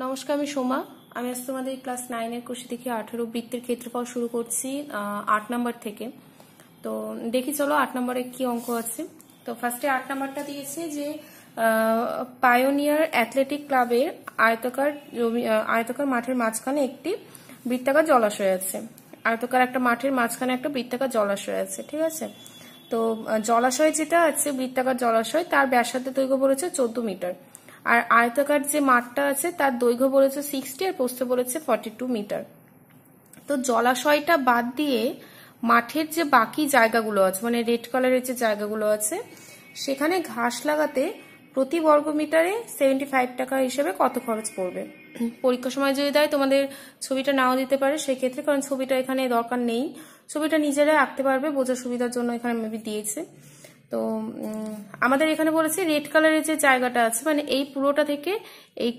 নমস্কার, আমি সোমা। আমি আজ তোমাদের ক্লাস 9-এর কোষে থেকে 18 বৃত্তের ক্ষেত্রফল শুরু করছি 8 নম্বর থেকে। তো দেখি চলো 8 নম্বরে কি অঙ্ক আছে। তো ফার্স্টে 8 নম্বরটা দিয়েছে যে পায়োনিয়ার অ্যাথলেটিক ক্লাবের আয়তকার মাঠের মাঝখানে একটি বৃত্তাকার জলাশয় আছে। আয়তকার একটা মাঠের মাঝখানে একটা বৃত্তাকার জলাশয় আছে, ঠিক আছে। তো জলাশয় যেটা আছে, বৃত্তাকার জলাশয়, তার ব্যাসার্ধ দৈর্ঘ্য বলেছে 14 মিটার। আর আয়তাকার যে মাঠটা আছে তার দৈর্ঘ্য বলেছে 60 আর প্রস্থ বলেছে 42 মিটার। তো জলাশয়টা বাদ দিয়ে মাঠের যে বাকি জায়গাগুলো আছে, মানে রেড কালারের যে জায়গাগুলো আছে, সেখানে ঘাস লাগাতে প্রতি বর্গ মিটারে 75 টাকা হিসেবে কত খরচ পড়বে। পরীক্ষার সময় যদি দেয় তোমাদের ছবিটা নাও দিতে পারে সেক্ষেত্রে, কারণ ছবিটা এখানে দরকার নেই, ছবিটা নিজেরাই আঁকতে পারবে, বোঝার সুবিধার জন্য এখানে মেবি দিয়েছে। তো আমাদের এখানে বলেছে রেড কালারের যে জায়গাটা আছে, মানে এই পুরোটা থেকে এই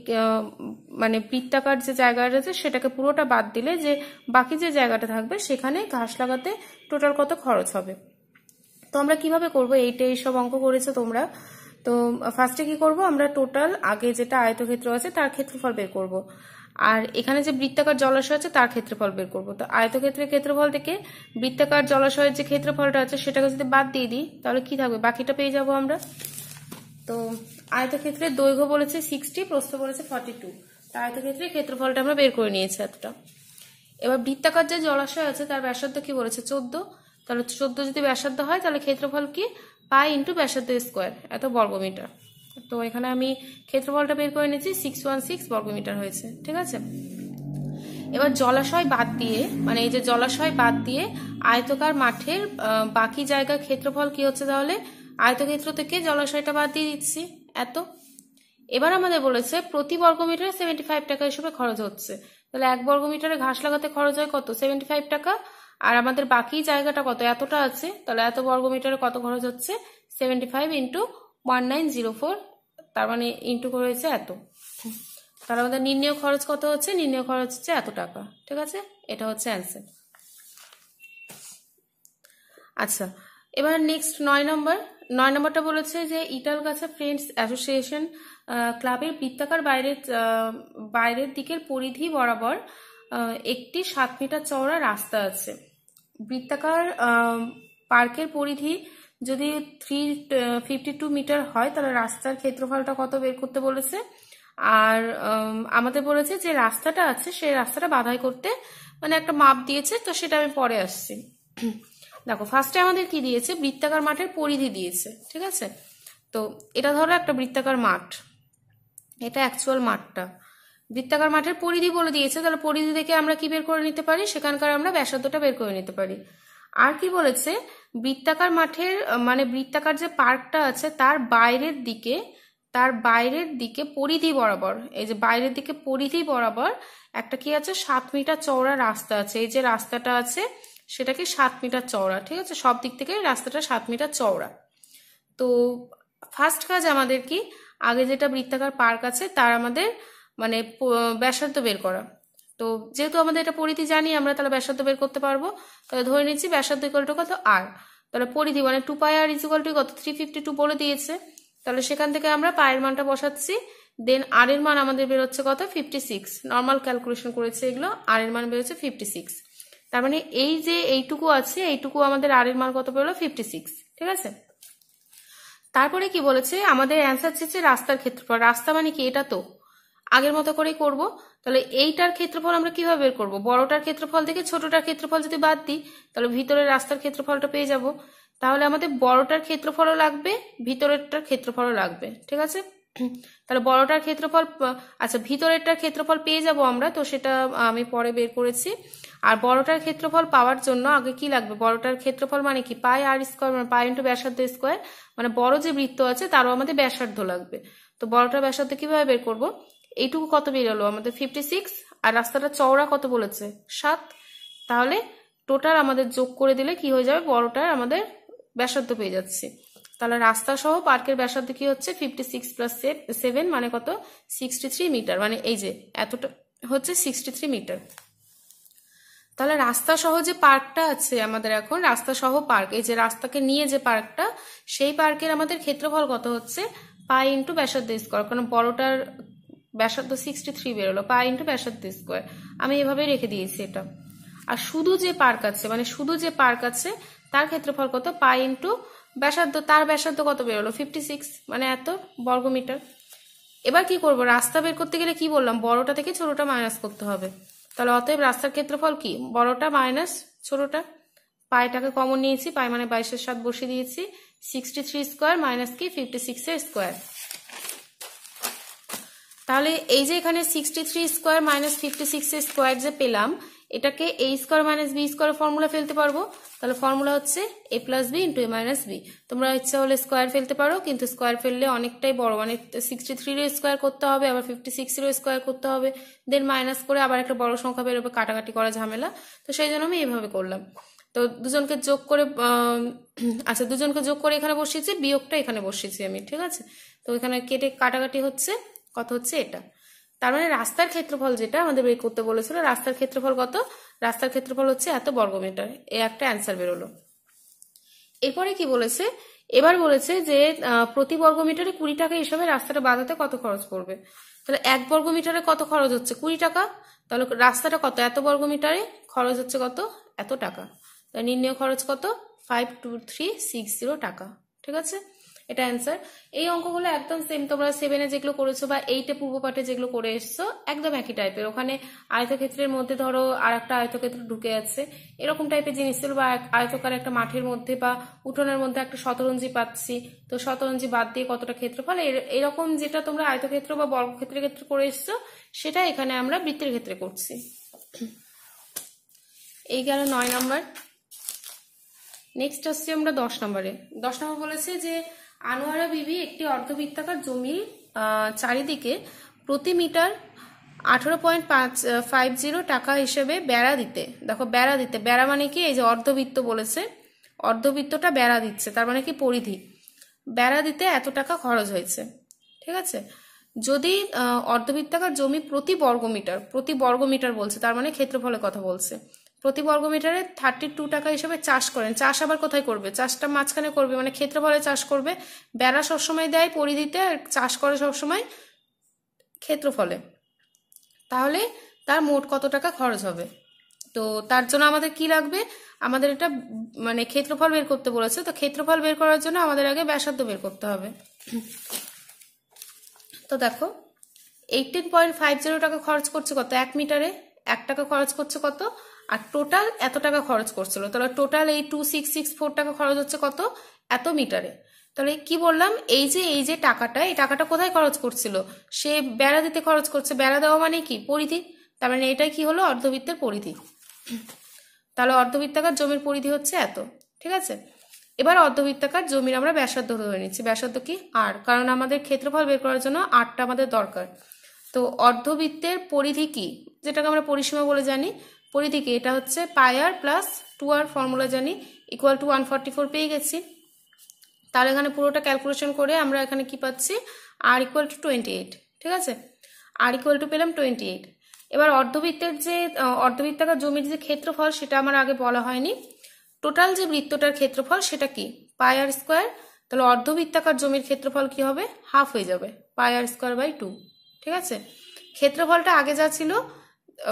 মানে বৃত্তাকার যে জায়গাটা আছে সেটাকে পুরোটা বাদ দিলে যে বাকি যে জায়গাটা থাকবে সেখানে ঘাস লাগাতে টোটাল কত খরচ হবে। তো আমরা কিভাবে করব, এইসব অঙ্ক করেছো তোমরা। তো ফার্স্টে কি করব, আমরা টোটাল আগে যেটা আয়তক্ষেত্র আছে তার ক্ষেত্রফল বের করব, আর এখানে যে বৃত্তাকার জলাশয় আছে তার ক্ষেত্রফল বের করব। তো আয়তক্ষেত্রের ক্ষেত্রফল থেকে বৃত্তাকার জলাশয়ের যে ক্ষেত্রফলটা আছে সেটাকে যদি বাদ দিয়ে দিই তাহলে কি থাকবে, বাকিটা পেয়ে যাব আমরা। তো আয়তক্ষেত্রের দৈর্ঘ্য বলেছে 60, প্রস্থ বলেছে 42। তো আয়তক্ষেত্রের ক্ষেত্রফলটা আমরা বের করে নিয়েছি এতটা। এবার বৃত্তাকার যে জলাশয় আছে তার ব্যাসার্ধ কি বলেছে 14। তাহলে 14 যদি ব্যাসার্ধ হয় তাহলে ক্ষেত্রফল কি, পাই ইন্টু ব্যাসার্ধ স্কোয়ার, এত বর্গমিটার। তো এখানে আমি ক্ষেত্রফলটা বের করে নিয়েছি, 616 বর্গমিটার হয়েছে, ঠিক আছে। এবার জলাশয় বাদ দিয়ে, মানে এই যে জলাশয় বাদ দিয়ে আয়তকার মাঠের বাকি জায়গার ক্ষেত্রফল কি হচ্ছে, তাহলে আয়তক্ষেত্র থেকে জলাশয়টা বাদ দিয়ে দিচ্ছি এত। এবার আমাদের বলেছে প্রতি বর্গমিটারে 75 টাকা হিসেবে খরচ হচ্ছে। তাহলে 1 বর্গমিটারে ঘাস লাগাতে খরচ হয় কত, 75 টাকা। আর আমাদের বাকি জায়গাটা কত, এতটা আছে, তাহলে এত বর্গমিটারে কত খরচ হচ্ছে, 75 ইন্টু 1904, তার মানে ইন্টু করেছে এত। তাহলে আমাদের নির্ণয় খরচ কত হচ্ছে, নির্ণয় খরচ হচ্ছে এত টাকা, ঠিক আছে। এটা হচ্ছে অ্যান্সার। আচ্ছা, এবার নেক্সট 9 নম্বরটা বলেছে যে ইটালগাছা ফ্রেন্ডস অ্যাসোসিয়েশন ক্লাবের বৃত্তাকার বাইরের দিকের পরিধি বরাবর একটি 7 মিটার চওড়া রাস্তা আছে। বৃত্তাকার পার্কের পরিধি যদি 352 মিটার হয় তাহলে রাস্তার ক্ষেত্রফলটা কত বের করতে বলেছে। আর আমাদের বলেছে যে রাস্তাটা আছে সেই রাস্তাটা বাধাই করতে, মানে একটা মাপ দিয়েছে, তো সেটা আমি পরে আসছি। দেখো ফার্স্টে আমাদের কি দিয়েছে, বৃত্তাকার মাঠের পরিধি দিয়েছে, ঠিক আছে। তো এটা ধরো একটা বৃত্তাকার মাঠ, এটা অ্যাকচুয়াল মাঠটা, বৃত্তাকার মাঠের পরিধি বলে দিয়েছে, তাহলে পরিধি থেকে আমরা কি বের করে নিতে পারি, সেখানকার আমরা ব্যাসার্ধটা বের করে নিতে পারি। আর কি বলেছে, বৃত্তাকার মাঠের মানে বৃত্তাকার যে পার্কটা আছে তার বাইরের দিকে পরিধি বরাবর, এই যে বাইরের দিকে পরিধি বরাবর একটা কি আছে, 7 মিটার চওড়া রাস্তা আছে। এই যে রাস্তাটা আছে সেটা কি 7 মিটার চওড়া, ঠিক আছে, সব দিক থেকে রাস্তাটা 7 মিটার চওড়া। তো ফার্স্ট কাজ আমাদের কি, আগে যেটা বৃত্তাকার পার্ক আছে তার আমাদের মানে ব্যাসার্ধ বের করা। তো যেহেতু আমাদের এটা পরিধি জানি আমরা, তাহলে ব্যাসার্ধ বের করতে পারবো। তাহলে ধরে নিচ্ছি ব্যাসার্ধ ইকুয়াল টু কত, আর। তাহলে পরিধি মানে 2 পাই আর ইকুয়াল টু কত, 352 বলে দিয়েছে। তাহলে সেখান থেকে আমরা পায়ের মানটা বসাচ্ছি, দেন আর এর মান আমাদের বেরোচ্ছে কত, 56। নর্মাল ক্যালকুলেশন করেছে এগুলো, আর এর মান বেরোচ্ছে 56। তার মানে এই যে এইটুকু আছে, এইটুকু আমাদের আর এর মান কত বেরোলো, 56, ঠিক আছে। তারপরে কি বলেছে, আমাদের অ্যান্সার চেয়েছে রাস্তার ক্ষেত্রফল। রাস্তা মানে কি, এটা তো আগের মতো করেই করব। তাহলে এইটার ক্ষেত্রফল আমরা কিভাবে বের করব, বড়টার ক্ষেত্রফল থেকে ছোটটার ক্ষেত্রফল যদি বাদ দিই তাহলে ভিতরের রাস্তার ক্ষেত্রফলটা পেয়ে যাব। তাহলে আমাদের বড়টার ক্ষেত্রফলও লাগবে, ভিতরেরটার ক্ষেত্রফলও লাগবে, ঠিক আছে। তাহলে বড়টার ক্ষেত্রফল, আচ্ছা ভিতরেরটার ক্ষেত্রফল পেয়ে যাব আমরা, তো সেটা আমি পরে বের করেছি। আর বড়টার ক্ষেত্রফল পাওয়ার জন্য আগে কি লাগবে, বড়টার ক্ষেত্রফল মানে কি, পাই আর স্কোয়ার, মানে পাই ইন্টু ব্যাসার্ধ স্কোয়ার, মানে বড় যে বৃত্ত আছে তারও আমাদের ব্যাসার্ধ লাগবে। তো বড়টার ব্যাসার্ধ কিভাবে বের করব, এইটুকু কত বেরোলো আমাদের 56, আর রাস্তাটা চওড়া কত বলেছে 7। তাহলে টোটাল আমাদের যোগ করে দিলে কি হয়ে যাবে, বড়টার আমাদের ব্যাসার্ধ পেয়ে যাচ্ছে। তাহলে রাস্তা সহ পার্কের ব্যাসার্ধ কি হচ্ছে, 56 প্লাস 7 মানে কত, 63 মিটার, মানে এই যে এতটা হচ্ছে 63 মিটার। তাহলে রাস্তা সহ যে পার্কটা আছে আমাদের, এখন রাস্তা সহ পার্ক, এই যে রাস্তাকে নিয়ে যে পার্কটা, সেই পার্কের আমাদের ক্ষেত্রফল কত হচ্ছে, পাই ইন্টু ব্যাসার্ধ স্কোয়ার, কারণ বড়টার ব্যাসার্ধ 63 বেরোলো, পাই ইন্টু ব্যাসার্ধ স্কোয়ার। আমি এভাবে রেখে দিয়েছি এটা। আর শুধু যে পার্ক আছে, মানে শুধু যে পার্ক আছে তার ক্ষেত্রফল কত, পাই ইন্টু ব্যাসার্ধ, তার ব্যাসার্ধ কত বেরোলো 56, মানে এত বর্গমিটার। এবার কি করব, রাস্তা বের করতে গেলে কি বললাম, বড়টা থেকে ছোটটা মাইনাস করতে হবে। তাহলে অতএব রাস্তার ক্ষেত্রফল কি, বড়টা মাইনাস ছোটটা। পাইটাকে কমন নিয়েছি, পাই মানে 22/7 বসিয়ে দিয়েছি, 63 স্কোয়ার মাইনাস কি 56 এর স্কোয়ার। তাহলে এই যে এখানে 63 স্কোয়ার মাইনাস 56 এর স্কোয়ার যে পেলাম, এটাকে a square minus b square formula ফেলতে পারবো। তাহলে ফর্মুলা হচ্ছে a plus B into a minus B. তোমরা ইচ্ছা হলে স্কোয়ার ফেলতে পারো, কিন্তু স্কোয়ার ফেললে অনেকটাই বড়, মানে 63 এর স্কোয়ার করতে হবে, আবার 56 এর স্কোয়ার করতে হবে, দেন মাইনাস করে আবার একটা বড় সংখ্যা বেরোবে, কাটাকাটি করা ঝামেলা। তো সেই জন্য আমি এইভাবে করলাম। তো দুজনকে যোগ করে আচ্ছা দুজনকে যোগ করে এখানে বসিয়েছি, বিয়োগটা এখানে বসিয়েছি আমি, ঠিক আছে। তো এখানে কেটে কাটাকাটি হচ্ছে, কত হচ্ছে এটা। তার মানে রাস্তার ক্ষেত্রফল যেটা আমাদের বের করতে বলেছিল, রাস্তার ক্ষেত্রফল কত, রাস্তার ক্ষেত্রফল হচ্ছে এত বর্গমিটার। এই একটা অ্যান্সার বেরোলো। এরপরে কি বলেছে, এবার বলেছে যে প্রতি বর্গমিটারে 20 টাকা হিসাবে রাস্তাটা বাঁধাতে কত খরচ পড়বে। তাহলে 1 বর্গমিটারে কত খরচ হচ্ছে, 20 টাকা। তাহলে রাস্তাটা কত, এত বর্গমিটারে খরচ হচ্ছে কত, এত টাকা। তাহলে নির্ণয় খরচ কত, 52360 টাকা, ঠিক আছে। এটা অ্যান্সার। এই অঙ্কগুলো একদম সেম, তোমরা 7-এ যেগুলো করেছো বা 8-এ পূর্ব পাঠে যেগুলো করে এসছো একদম একই টাইপের। ওখানে আয়তক্ষেত্রের মধ্যে ধরো আর একটা আয়তক্ষেত্র ঢুকে আছে, এরকম টাইপের জিনিস ছিল, বা আয়তকার একটা মাঠের মধ্যে বা উঠোনের মধ্যে একটা শতরঞ্জি পাচ্ছি, তো শতরঞ্জি বাদ দিয়ে কতটা ক্ষেত্রফল, এরকম যেটা তোমরা আয়তক্ষেত্র বা বর্গক্ষেত্রের ক্ষেত্রে করে এসছো সেটা এখানে আমরা বৃত্তের ক্ষেত্রে করছি। এই গেল 9 নম্বর। নেক্সট আসছি আমরা 10 নম্বরে। 10 নম্বর বলেছে যে আনোয়ারা বিবি একটি অর্ধবৃত্তাকার জমির চারিদিকে প্রতি মিটার 18.50 টাকা হিসেবে বেড়া দিতে, দেখো বেড়া দিতে, বেড়া মানে কি, এই যে অর্ধবৃত্ত বলেছে, অর্ধবৃত্তটা বেড়া দিচ্ছে, তার মানে কি পরিধি, বেড়া দিতে এত টাকা খরচ হয়েছে, ঠিক আছে। যদি অর্ধবৃত্তাকার জমি প্রতি বর্গমিটার বলছে, তার মানে ক্ষেত্রফলের কথা বলছে, প্রতি বর্গমিটারে 32 টাকা হিসেবে চাষ করেন। চাষ আবার কোথায় করবে, চাষটা মাঝখানে করবে, মানে ক্ষেত্রফলে চাষ করবে। বেড়া সবসময় দেয় পরিধিতে, আর চাষ করে সবসময় ক্ষেত্রফলে। তাহলে তার মোট কত টাকা খরচ হবে। তো তার জন্য আমাদের কি লাগবে, আমাদের এটা মানে ক্ষেত্রফল বের করতে বলেছে। তো ক্ষেত্রফল বের করার জন্য আমাদের আগে ব্যাসার্ধ বের করতে হবে। তো দেখো 18.50 টাকা খরচ করছে কত, 1 মিটারে 1 টাকা খরচ করছে কত, আর টোটাল এত টাকা খরচ করছিল। তাহলে টোটাল এই 2664 টাকা খরচ হচ্ছে কত, এত মিটারে। তাহলে কি বললাম, এই যে টাকাটা, এই টাকাটা কোথায় খরচ করছিল, সে বেড়া দিতে খরচ করছে। বেড়া দেওয়া মানে কি, পরিধি, তার মানে এটাই কি হলো, অর্ধবৃত্তের পরিধি। তাহলে অর্ধবৃত্তাকার জমির পরিধি হচ্ছে এত, ঠিক আছে। এবার অর্ধবৃত্তাকার জমির আমরা ব্যাসার্ধ ধরে নিচ্ছি। ব্যাসার্ধ কি, আর, কারণ আমাদের ক্ষেত্রফল বের করার জন্য 8টা আমাদের দরকার। তো অর্ধবৃত্তের পরিধি কি, যেটাকে আমরা পরিসীমা বলে জানি, পরিধি কি, এটা হচ্ছে পাই আর প্লাস 2r, ফর্মুলা জানি, ইকুয়াল টু 144 পেয়ে গেছি। তাহলে এখানে পুরোটা ক্যালকুলেশন করে আমরা এখানে কি পাচ্ছি, আর ইকুয়াল টু 28, ঠিক আছে। আর ইকুয়াল টু পেলাম 28। এবার অর্ধবৃত্তাকার জমির যে ক্ষেত্রফল সেটা আমার আগে বলা হয়নি। টোটাল যে বৃত্তটার ক্ষেত্রফল সেটা কি, পাই আর স্কোয়ার। তাহলে অর্ধবৃত্তাকার জমির ক্ষেত্রফল কি হবে, হাফ হয়ে যাবে, পাই আর স্কোয়ার বাই 2, ঠিক আছে। ক্ষেত্রফলটা আগে যা ছিল,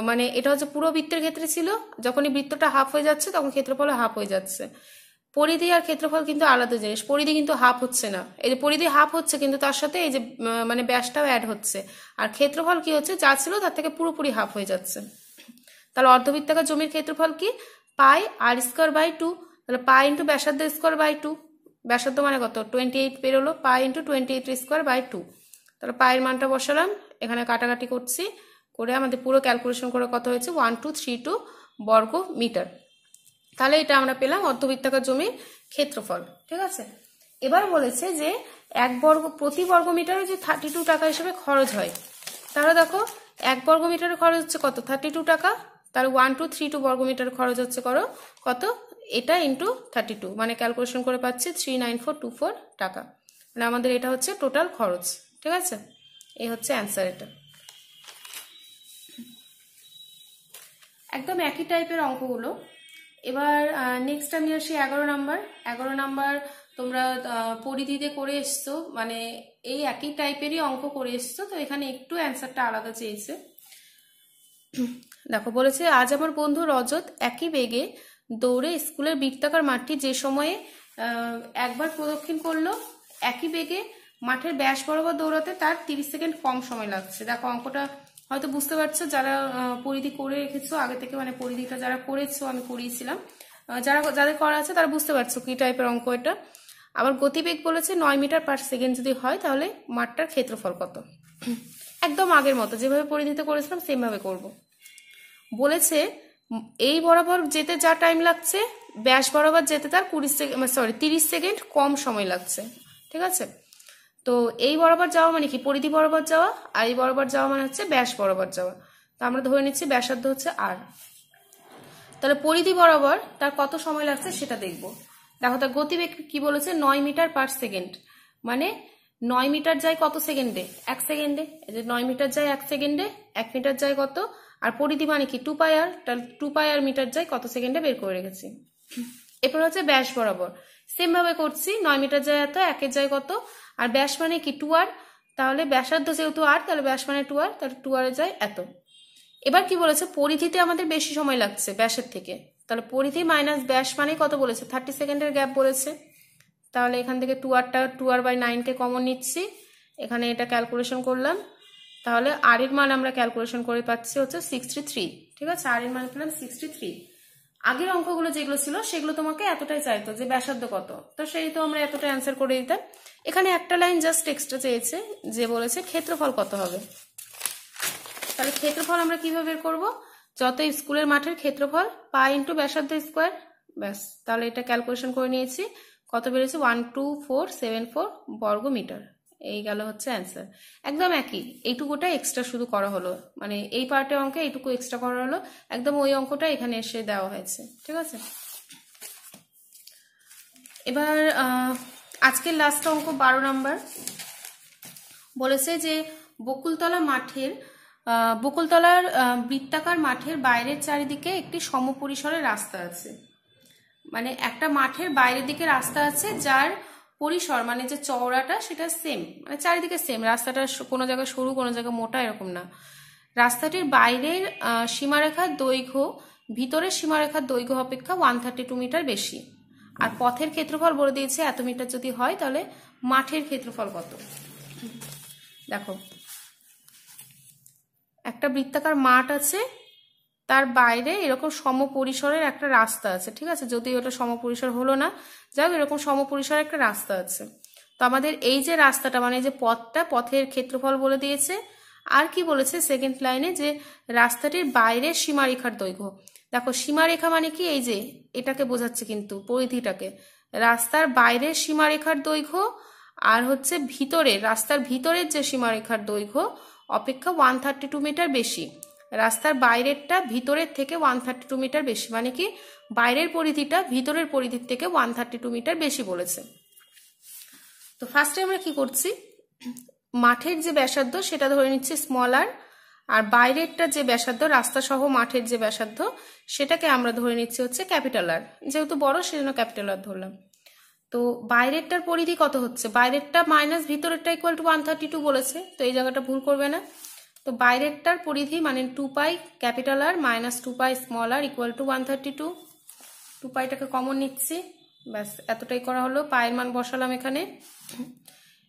মানে এটা হচ্ছে পুরো বৃত্তের ক্ষেত্রে ছিল, যখনই বৃত্তটা হাফ হয়ে যাচ্ছে তখন ক্ষেত্রফল হাফ হয়ে যাচ্ছে। পরিধি আর ক্ষেত্রফল কিন্তু আলাদা জিনিস, পরিধি কিন্তু হাফ হচ্ছে না, এই যে পরিধি হাফ হচ্ছে কিন্তু তার সাথে এই যে মানে ব্যাসটাও অ্যাড হচ্ছে, আর ক্ষেত্রফল কি হচ্ছে, যা ছিল তার থেকে পুরোপুরি হাফ হয়ে যাচ্ছে। তাহলে অর্ধবৃত্তাকার জমির ক্ষেত্রফল কি, পাই আর স্কোয়ার বাই 2, তাহলে পাই ইন্টু ব্যাসার্ধ স্কোয়ার বাই 2, ব্যাসার্ধ মানে কত 28 বেরোলো, পাই ইন্টু 28 স্কোয়ার বাই 2। তাহলে পায়ের মানটা বসালাম, এখানে কাটাকাটি করছি, করে আমাদের পুরো ক্যালকুলেশন করে কত হয়েছে 1232 বর্গ মিটার। তাহলে এটা আমরা পেলাম অর্ধবৃত্তাকার জমির ক্ষেত্রফল, ঠিক আছে। এবার বলেছে যে প্রতি বর্গ মিটারে যে 32 টাকা হিসেবে খরচ হয়, তাহলে দেখো 1 বর্গ মিটারে খরচ হচ্ছে কত, 32 টাকা। তাহলে 1232 বর্গ মিটার খরচ হচ্ছে কত, এটা ইন্টু 32, মানে ক্যালকুলেশন করে পাচ্ছি 39424 টাকা। মানে আমাদের এটা হচ্ছে টোটাল খরচ, ঠিক আছে। এই হচ্ছে অ্যান্সার। এটা একদম একই টাইপের অঙ্কগুলো। এবার নেক্সট আমি আসি 11 নাম্বার। তোমরা পরিধিতে করে এসছো, মানে এই একই টাইপেরই অঙ্ক করে এসছো, তো এখানে একটু অ্যান্সারটা আলাদা চেয়েছে। দেখো বলেছে, আজ আমার বন্ধু রজত একই বেগে দৌড়ে স্কুলের বৃত্তাকার মাঠটি যে সময়ে একবার প্রদক্ষিণ করলো, একই বেগে মাঠের ব্যাস বরাবর দৌড়াতে তার 30 সেকেন্ড কম সময় লাগছে। দেখো অঙ্কটা হয়তো বুঝতে পারছো, যারা পরিধি করে রেখেছো আগে থেকে, মানে পরিধিটা যারা করেছো, আমি করিয়েছিলাম, যাদের করা আছে তারা বুঝতে পারছো কি টাইপের অঙ্ক এটা। আবার গতিবেগ বলেছে 9 মিটার পার সেকেন্ড যদি হয় তাহলে মাঠটার ক্ষেত্রফল কত। একদম আগের মতো যেভাবে পরিধিতে করেছিলাম সেম ভাবে করব। বলেছে এই বরাবর যেতে যা টাইম লাগছে, ব্যাস বরাবর যেতে তার 30 সেকেন্ড কম সময় লাগছে। ঠিক আছে, তো এই বরাবর যাওয়া মানে কি, পরিধি বরাবর যাওয়া, আর এই বরাবর যাওয়া মানে হচ্ছে ব্যাস বরাবর যাওয়া। তো আমরা ধরে নিচ্ছি ব্যাসার্ধ হচ্ছে আর, তাহলে পরিধি বরাবর তার কত সময় লাগছে সেটা দেখবো। দেখো তার গতিবেগ কি বলেছে, 9 মিটার পার সেকেন্ড, মানে 9 মিটার যায় কত সেকেন্ডে, 1 সেকেন্ডে। এই যে 9 মিটার যায় 1 সেকেন্ডে, 1 মিটার যায় কত, আর পরিধি মানে কি 2 পাই আর, তাহলে 2 পাই আর মিটার যায় কত সেকেন্ডে বের করে রেখেছি। এরপর হচ্ছে ব্যাস বরাবর, সেম ভাবে করছি, 9 মিটার যায় এত, 1 যায় কত, আর ব্যাস মানে কি 2 আর, তাহলে ব্যাসার্ধ যেহেতু আর, তাহলে ব্যাস মানে 2 আর, তাহলে 2 আর যায় এত। এবার কি বলেছে, পরিধিতে আমাদের বেশি সময় লাগছে ব্যাসের থেকে, তাহলে পরিধি মাইনাস ব্যাস মানে কত বলেছে, 30 সেকেন্ডের গ্যাপ বলেছে। তাহলে এখান থেকে 2 আর বাই 9 কে কমন নিচ্ছি, এখানে এটা ক্যালকুলেশন করলাম, তাহলে আর এর মান আমরা ক্যালকুলেশন করে পাচ্ছি হচ্ছে 63। ঠিক আছে, আর এর মান পেলাম 63। আগের অঙ্কগুলো যেগুলো ছিল সেগুলো তোমাকে এতটাই চাইতো যে ব্যাসার্ধ কত, তো সেই তো আমরা এতটা অ্যান্সার করে দিতাম। এখানে একটা লাইন জাস্ট এক্সট্রা চেয়েছে, যে বলেছে ক্ষেত্রফল কত হবে। তাহলে ক্ষেত্রফল আমরা কিভাবে বের করবো, যত স্কুলের মাঠের ক্ষেত্রফল পাই ইন্টু ব্যাসার্ধ স্কোয়ার, ব্যাস। তাহলে এটা ক্যালকুলেশন করে নিয়েছি, কত বেড়েছে 12474 বর্গ মিটার, এই গেল হচ্ছে অ্যান্সার। একদম একই, এইটুকুটা এক্সট্রা শুধু করা হলো, মানে এই পার্টের অঙ্কে এইটুকু এক্সট্রা করা হলো, একদম ওই অঙ্কটা এখানে এসে দেওয়া হয়েছে। ঠিক আছে, এবার আজকের লাস্ট অঙ্ক 12 নাম্বার বলেছে যে বকুলতলার বৃত্তাকার মাঠের বাইরের চারিদিকে একটি সমপরিসরের রাস্তা আছে। মানে একটা মাঠের বাইরের দিকে রাস্তা আছে যার পরিসর মানে যে চওড়াটা সেটা সেম, মানে চারিদিকে সেম, রাস্তাটা কোনো জায়গায় সরু কোনো জায়গায় মোটা এরকম না। রাস্তাটির বাইরের সীমারেখার দৈর্ঘ্য ভিতরের সীমারেখার দৈর্ঘ্য অপেক্ষা 132 মিটার বেশি, আর পথের ক্ষেত্রফল বলে দিয়েছে এত মিটার যদি হয় তাহলে মাঠের ক্ষেত্রফল কত। দেখো একটা বৃত্তাকার মাঠ আছে, তার বাইরে এরকম সমপরিসরের একটা রাস্তা আছে। ঠিক আছে, যদিও ওটা সমপরিসর হলো না, যাই হোক এরকম সমপরিসরের একটা রাস্তা আছে। তো আমাদের এই যে রাস্তাটা মানে যে পথটা, পথের ক্ষেত্রফল বলে দিয়েছে। আর কি বলেছে সেকেন্ড লাইনে, যে রাস্তাটির বাইরের সীমারেখার দৈর্ঘ্য। দেখো সীমারেখা মানে কি, এই যে এটাকে বোঝাচ্ছে কিন্তু পরিধিটাকে, রাস্তার বাইরের সীমারেখার দৈর্ঘ্য আর হচ্ছে রাস্তার ভিতরের যে সীমারেখার দৈর্ঘ্য অপেক্ষা 132 মিটার বেশি। রাস্তার বাইরেরটা ভিতরের থেকে 132 মিটার বেশি, মানে কি বাইরের পরিধিটা ভিতরের পরিধির থেকে 132 মিটার বেশি বলেছে। তো ফার্স্টে আমরা কি করছি, মাঠের যে ব্যাসার্ধ সেটা ধরে নিচ্ছি স্মল আর বাইরেরটা যে ব্যাসার্ধ রাস্তা সহ মাঠের যে ব্যাসার্ধ সেটাকে আমরা ধরে নিচ্ছি হচ্ছে ক্যাপিটাল আর, যেহেতু বড় সেজন্য ক্যাপিটাল আর ধরলাম। তো বাইরেরটার পরিধি কত হচ্ছে, বাইরেরটা মাইনাস ভিতরেরটা ইকুয়াল টু 132 বলেছে, তো এই জায়গাটা ভুল করবে না। তো বাইরেরটার পরিধি মানে 2 pi capital R minus 2 pi small R equal to 132। 2 পাইটাকে কমন নিচ্ছি, ব্যাস এতটাই করা হলো, পায়ের মান বসালাম এখানে।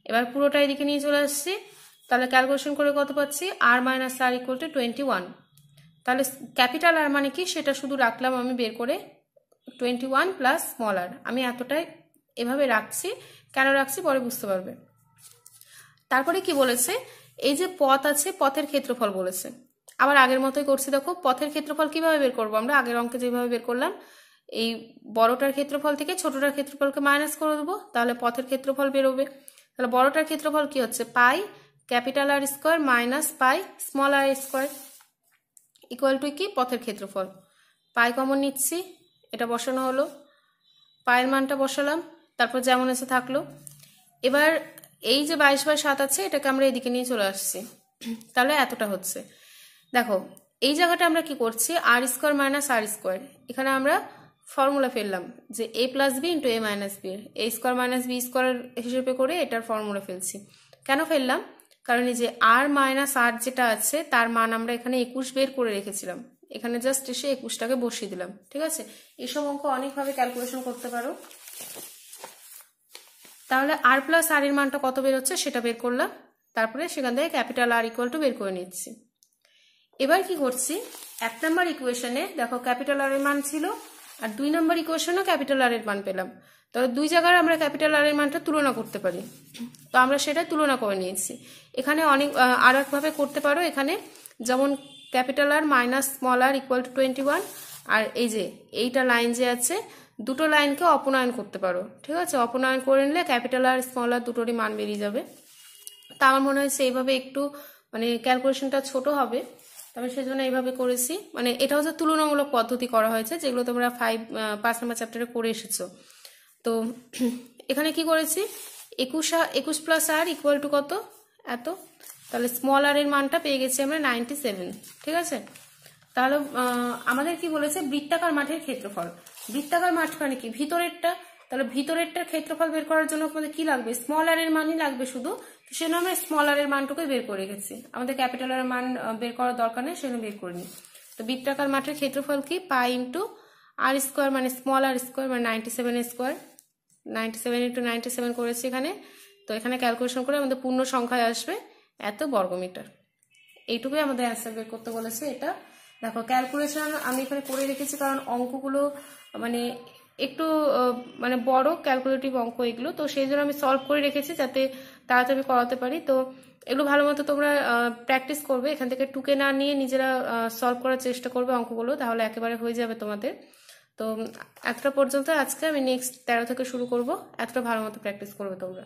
এবার পুরোটা এদিকে নিয়ে চলে আসছি, তাহলে ক্যালকুলেশন করে কত পাচ্ছি, আর মাইনাস আর ইকুয়াল টু 21। তাহলে ক্যাপিটাল আর মানে কি সেটা শুধু রাখলাম আমি বের করে, 21 প্লাস স্মল আর, আমি এতটাই এভাবে রাখছি, কেন রাখছি পরে বুঝতে পারবে। তারপরে কি বলেছে, এই যে পথ আছে পথের ক্ষেত্রফল বলেছে, আবার আগের মতোই করছি। দেখো পথের ক্ষেত্রফল কিভাবে বের করবো, আমরা আগের অঙ্কে যেভাবে বের করলাম, এই বড়টার ক্ষেত্রফল থেকে ছোটটার ক্ষেত্রফলকে মাইনাস করে দেবো, তাহলে পথের ক্ষেত্রফল বেরোবে। তাহলে বড়টার ক্ষেত্রফল কি হচ্ছে, pi capital R square minus pi small R square equal to কি পথের ক্ষেত্রফল। পাই কমন নিচ্ছি, এটা বসানো হলো, পায়ের মানটা বসালাম, তারপর যেমন আছে থাকলো। এবার এই যে 22/7 আছে এটাকে আমরা এদিকে নিয়ে চলে আসছি, তাহলে এতটা হচ্ছে। দেখো এই জায়গাটা আমরা কি করছি, R square minus R square, এখানে আমরা ফর্মুলা ফেললাম যে a plus B into a minus B, a square minus B square হিসেবে করে এটার ফর্মুলা ফেলছি। কেন ফেললাম? কারণ এই যে আর মাইনাস আর যেটা আছে তার মান আমরা এখানে 21 বের করে রেখেছিলাম, এখানে জাস্ট এসে 21টাকে বসিয়ে দিলাম। ঠিক আছে, এসব অঙ্ক অনেকভাবে ক্যালকুলেশন করতে পারো। তাহলে আর প্লাস আর এর মানটা কত বের হচ্ছে সেটা বের করলাম, তারপরে সেখান থেকে ক্যাপিটাল আর ইকুয়াল টু বের করে নিচ্ছি। এবার কি করছি, 1 নম্বর ইকুয়েশনে দেখো ক্যাপিটাল আর এর মান ছিল, আর 2 নম্বর ইকুয়েশনে ক্যাপিটাল আর এর মান পেলাম। তাহলে দুই জায়গায় আমরা ক্যাপিটাল আর এর মানটা তুলনা করতে পারি, তো আমরা সেটা তুলনা করে নিয়েছি। এখানে অনেক আর একভাবে করতে পারো, এখানে যেমন capital R minus small R equal to 21, আর এই যে এইটা লাইন যে আছে দুটো লাইনকে অপনয়ন করতে পারো। ঠিক আছে, অপনয়ন করে নিলে ক্যাপিটাল আর স্মল আর দুটোরই মান বেরিয়ে যাবে। তা আমার মনে হয়েছে এইভাবে একটু মানে ক্যালকুলেশনটা ছোট হবে, তবে সেজন্য এইভাবে করেছি। মানে এটা হচ্ছে তুলনামূলক পদ্ধতি করা হয়েছে, যেগুলো তোমরা 5 নম্বর চ্যাপ্টারে করে এসেছো। তো এখানে কি করেছি, 21 প্লাস আর ইকুয়াল টু কত, এত। তাহলে স্মল আর এর মানটা পেয়ে গেছি আমরা 97। ঠিক আছে, তাহলে আমাদের কি বলেছে, বৃত্তাকার মাঠের ক্ষেত্রফল। বৃত্তাকার মাঠ মানে কি, ভিতরেরটা। তাহলে ভিতরেরটার ক্ষেত্রফল বের করার জন্য আমাদের কি লাগবে, স্মল আর এর মানই লাগবে শুধু, সেজন্য আমরা স্মল আর এর মানটুকু বের করে রেখেছি, আমাদের ক্যাপিটাল আর এর মান বের করার দরকার নেই, সেজন্য বের করিনি। তো বৃত্তাকার মাঠের ক্ষেত্রফল কি, পাই ইন্টু আর স্কোয়ার মানে স্মল আর স্কোয়ার মানে 97 স্কোয়ার, 97 ইন্টু 97 করেছি এখানে। তো এখানে ক্যালকুলেশন করে আমাদের পূর্ণ সংখ্যায় আসবে এত বর্গমিটার। এইটুকুই আমাদের অ্যান্সার বের করতে বলেছে। এটা দেখো ক্যালকুলেশন আমি এখানে করে রেখেছি, কারণ অঙ্কগুলো মানে একটু মানে বড় ক্যালকুলেটিভ অঙ্ক এগুলো, তো সেই জন্য আমি সলভ করে রেখেছি যাতে তাড়াতাড়ি করাতে পারি। তো এগুলো ভালো মতো তোমরা প্র্যাকটিস করবে, এখান থেকে টুকে না নিয়ে নিজেরা সলভ করার চেষ্টা করবে অঙ্কগুলো, তাহলে একেবারে হয়ে যাবে তোমাদের। তো এতটা পর্যন্ত আজকে, আমি নেক্সট 13 থেকে শুরু করব, এতটা ভালো মতো প্র্যাকটিস করবে তোমরা।